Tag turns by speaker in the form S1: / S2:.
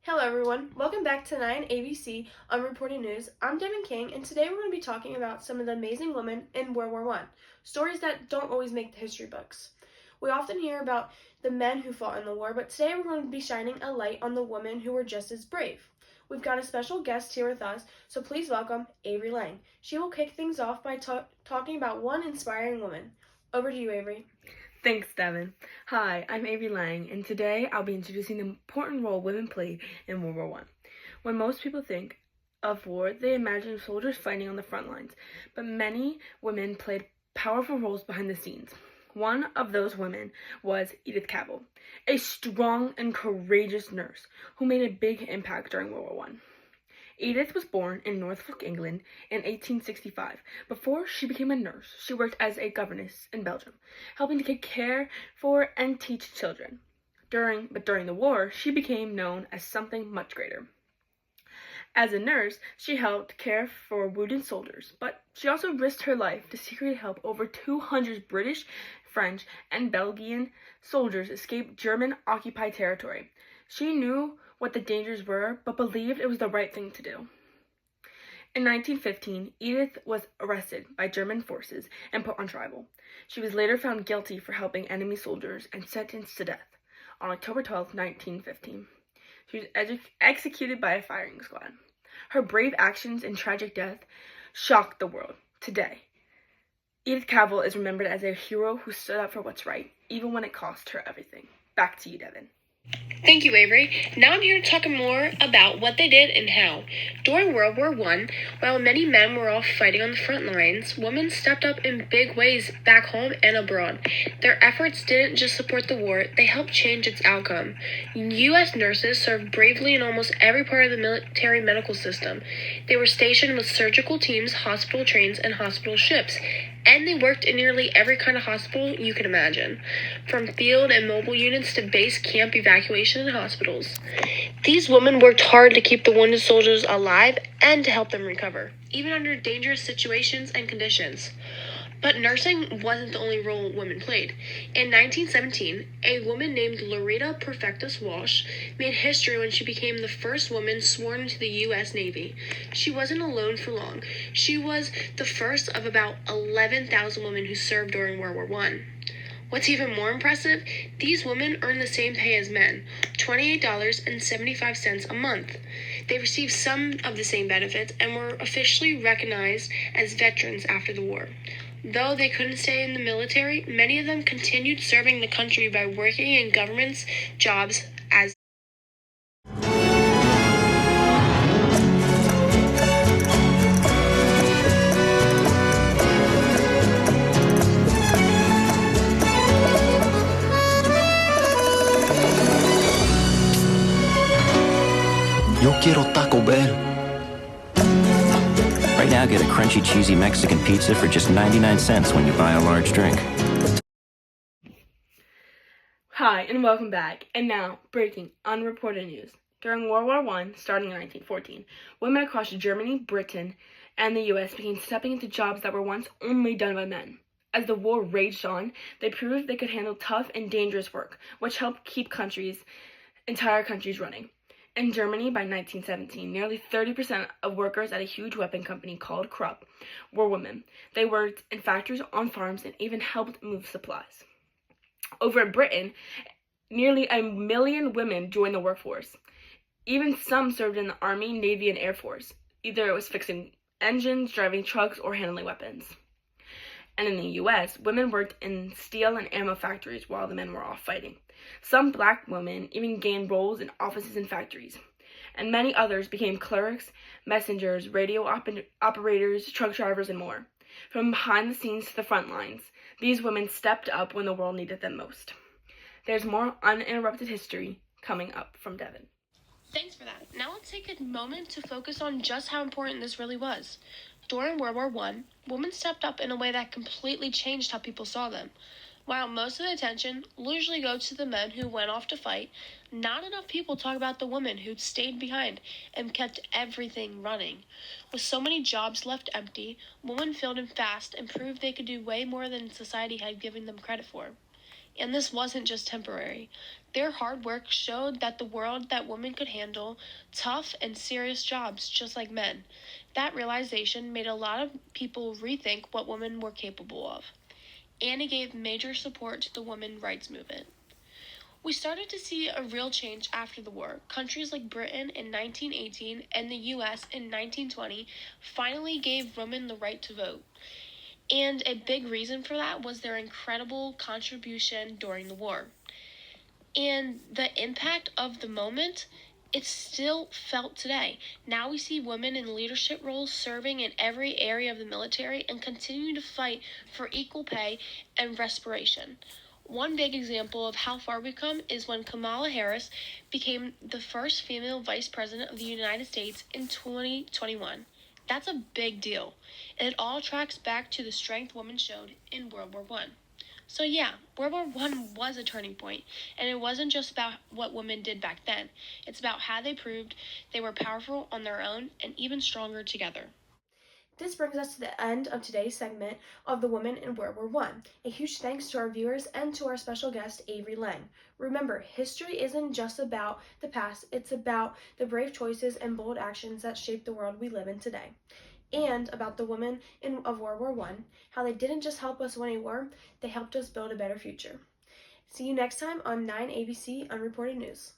S1: Hello everyone, welcome back to 9 ABC Unreported News. I'm Devin King, and today we're going to be talking about some of the amazing women in World War I, stories that don't always make the history books. We often hear about the men who fought in the war, but today we're going to be shining a light on the women who were just as brave. We've got a special guest here with us, so please welcome Avery Lang. She will kick things off by talking about one inspiring woman. Over to you, Avery.
S2: Thanks, Devin. Hi, I'm Avery Lang, and today I'll be introducing the important role women played in World War I. When most people think of war, they imagine soldiers fighting on the front lines, but many women played powerful roles behind the scenes. One of those women was Edith Cavell, a strong and courageous nurse who made a big impact during World War I. Edith was born in Norfolk, England in 1865. Before she became a nurse, she worked as a governess in Belgium, helping to take care for and teach children. During the war, she became known as something much greater. As a nurse, she helped care for wounded soldiers, but she also risked her life to secretly help over 200 British, French, and Belgian soldiers escape German-occupied territory. She knew what the dangers were, but believed it was the right thing to do. In 1915, Edith was arrested by German forces and put on trial. She was later found guilty for helping enemy soldiers and sentenced to death on October 12, 1915. She was executed by a firing squad. Her brave actions and tragic death shocked the world. Today, Edith Cavell is remembered as a hero who stood up for what's right, even when it cost her everything. Back to you, Devin.
S1: Thank you, Avery. Now I'm here to talk more about what they did and how. During World War I, while many men were off fighting on the front lines, women stepped up in big ways back home and abroad. Their efforts didn't just support the war, they helped change its outcome. U.S. nurses served bravely in almost every part of the military medical system. They were stationed with surgical teams, hospital trains, and hospital ships. And they worked in nearly every kind of hospital you can imagine, from field and mobile units to base camp evacuation and hospitals. These women worked hard to keep the wounded soldiers alive and to help them recover, even under dangerous situations and conditions. But nursing wasn't the only role women played. In 1917, a woman named Loretta Perfectus Walsh made history when she became the first woman sworn into the U.S. Navy. She wasn't alone for long. She was the first of about 11,000 women who served during World War I. What's even more impressive, these women earned the same pay as men, $28.75 a month. They received some of the same benefits and were officially recognized as veterans after the war. Though they couldn't stay in the military, many of them continued serving the country by working in government's jobs as
S3: Yo quiero Taco Bell. Right now, get a crunchy, cheesy Mexican pizza for just 99 cents when you buy a large drink.
S2: Hi, and welcome back. And now, breaking unreported news. During World War I, starting in 1914, women across Germany, Britain, and the U.S. began stepping into jobs that were once only done by men. As the war raged on, they proved they could handle tough and dangerous work, which helped keep entire countries running. In Germany, by 1917, nearly 30% of workers at a huge weapon company called Krupp were women. They worked in factories, on farms, and even helped move supplies. Over in Britain, nearly 1 million women joined the workforce. Even some served in the Army, Navy, and Air Force. Either it was fixing engines, driving trucks, or handling weapons. And in the U.S., women worked in steel and ammo factories while the men were off fighting. Some black women even gained roles in offices and factories, and many others became clerks, messengers, radio operators, truck drivers, and more. From behind the scenes to the front lines, these women stepped up when the world needed them most. There's more uninterrupted history coming up from Devin.
S1: Thanks for that. Now let's take a moment to focus on just how important this really was. During World War I, women stepped up in a way that completely changed how people saw them. While most of the attention usually goes to the men who went off to fight, not enough people talk about the women who stayed behind and kept everything running. With so many jobs left empty, women filled in fast and proved they could do way more than society had given them credit for. And this wasn't just temporary. Their hard work showed that the world that women could handle tough and serious jobs just like men. That realization made a lot of people rethink what women were capable of. And it gave major support to the women's rights movement. We started to see a real change after the war. Countries like Britain in 1918 and the US in 1920 finally gave women the right to vote. And a big reason for that was their incredible contribution during the war. And the impact of the moment, it's still felt today. Now we see women in leadership roles serving in every area of the military and continue to fight for equal pay and respiration. One big example of how far we've come is when Kamala Harris became the first female vice president of the United States in 2021. That's a big deal, and it all tracks back to the strength women showed in World War I. So yeah, World War I was a turning point, and it wasn't just about what women did back then. It's about how they proved they were powerful on their own and even stronger together.
S2: This brings us to the end of today's segment of the Women in World War I. A huge thanks to our viewers and to our special guest, Avery Lang. Remember, history isn't just about the past, it's about the brave choices and bold actions that shape the world we live in today. And about the women of World War I, how they didn't just help us win a war, they helped us build a better future. See you next time on 9 ABC Unreported News.